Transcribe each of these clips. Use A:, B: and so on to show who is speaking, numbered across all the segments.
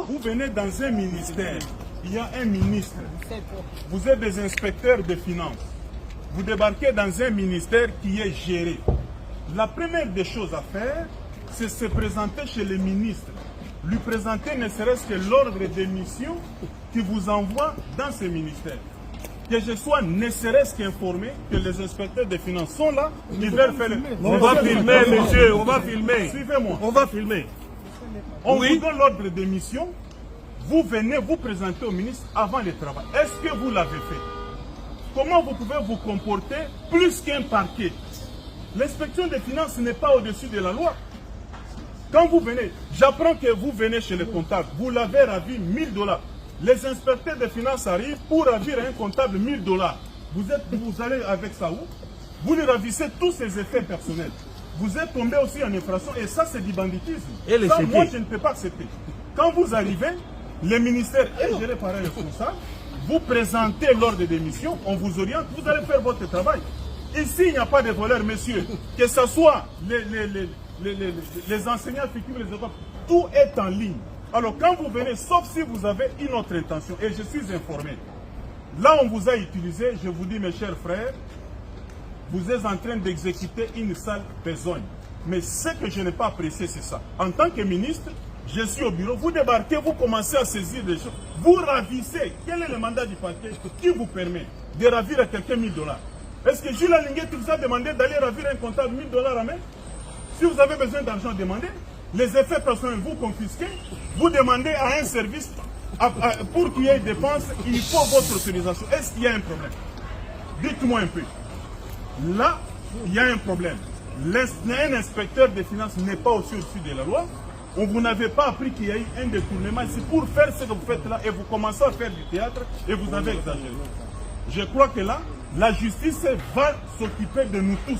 A: Vous venez dans un ministère, il y a un ministre, vous êtes des inspecteurs de finances, vous débarquez dans un ministère qui est géré. La première des choses à faire, c'est se présenter chez le ministre, lui présenter ne serait-ce que l'ordre de mission qui vous envoie dans ce ministère. Que je sois ne serait-ce qu'informé que les inspecteurs des finances sont là, ils veulent faire le...
B: On va filmer, monsieur, on va filmer.
A: Suivez-moi.
B: On va filmer.
A: On vous donne l'ordre de mission, vous venez vous présenter au ministre avant le travail. Est-ce que vous l'avez fait? Comment vous pouvez vous comporter plus qu'un parquet? L'inspection des finances n'est pas au-dessus de la loi. Quand vous venez, j'apprends que vous venez chez le comptable, vous l'avez ravi 1000 $. Les inspecteurs des finances arrivent pour ravir un comptable 1000 $. Vous allez avec ça où? Vous lui ravissez tous ses effets personnels. Vous êtes tombé aussi en infraction et ça c'est du banditisme.
B: Et
A: ça, moi je ne peux pas accepter. Quand vous arrivez, le ministère est géré par un responsable, vous présentez l'ordre de mission, on vous oriente, vous allez faire votre travail. Ici il n'y a pas de voleurs, messieurs, que ce soit les enseignants fictifs, les écoles, tout est en ligne. Alors quand vous venez, sauf si vous avez une autre intention, et je suis informé, là on vous a utilisé, je vous dis mes chers frères, vous êtes en train d'exécuter une sale besogne. Mais ce que je n'ai pas apprécié, c'est ça. En tant que ministre, je suis au bureau, vous débarquez, vous commencez à saisir des choses, vous ravissez. Quel est le mandat du parquet qui vous permet de ravir à quelqu'un 1000 $? Est-ce que Jules Alinguet vous a demandé d'aller ravir un comptable 1000 $ à main? Si vous avez besoin d'argent, demandez. Les effets personnels, vous confisquez, vous demandez à un service, pour qu'il y ait dépenses, il faut votre autorisation. Est-ce qu'il y a un problème? Dites-moi un peu. Là, il y a un problème. Un inspecteur des finances n'est pas aussi au-dessus de la loi. Vous n'avez pas appris qu'il y a eu un détournement. C'est pour faire ce que vous faites là et vous commencez à faire du théâtre et vous avez exagéré. Je crois que là, la justice va s'occuper de nous tous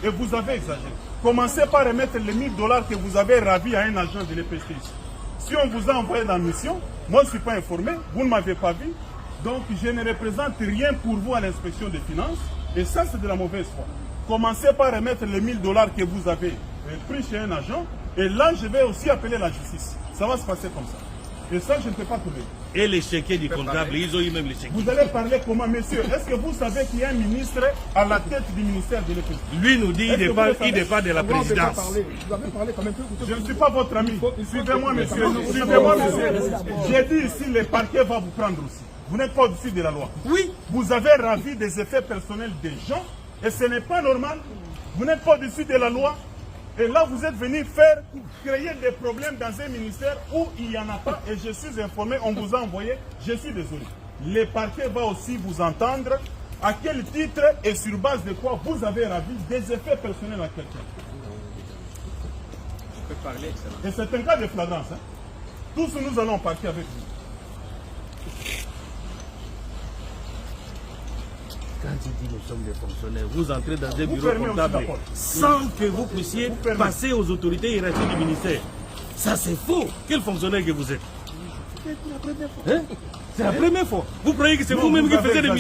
A: et vous avez exagéré. Commencez par remettre les 1000 $ que vous avez ravis à un agent de l'EPC. Si on vous a envoyé dans la mission, moi je ne suis pas informé, vous ne m'avez pas vu, donc je ne représente rien pour vous à l'inspection des finances, et ça c'est de la mauvaise foi. Commencez par remettre les 1000 $ que vous avez pris chez un agent, et là je vais aussi appeler la justice. Ça va se passer comme ça. Et ça, je ne peux pas trouver.
B: Et les chéquiers du comptable, ils ont eu même les chéquiers.
A: Vous allez parler comment, monsieur? Est-ce que vous savez qu'il y a un ministre à la tête du ministère de l'Économie?
B: Lui nous dit qu'il dépend de la présidence.
C: Vous avez parlé quand même.
A: Je ne suis pas votre ami. Suivez-moi, monsieur. Suivez-moi, monsieur. J'ai dit ici, le parquet va vous prendre aussi. Vous n'êtes pas au-dessus de la loi.
B: Oui.
A: Vous avez ravi des effets personnels des gens et ce n'est pas normal. Vous n'êtes pas au-dessus de la loi. Et là, vous êtes venu créer des problèmes dans un ministère où il n'y en a pas. Et je suis informé, on vous a envoyé. Je suis désolé. Le parquet va aussi vous entendre. À quel titre et sur base de quoi vous avez ravi des effets personnels à quelqu'un.
C: Je peux parler, excellent.
A: Et c'est un cas de flagrance. Hein. Tous nous allons partir avec vous.
B: Quand il dit nous sommes des fonctionnaires, vous entrez dans un bureau comptable sans que vous puissiez passer aux autorités hiérarchiques du ministère. Ça c'est faux. Quel fonctionnaire que vous êtes? C'est la première fois. Hein? C'est la première fois. Vous croyez que c'est vous-même qui faites des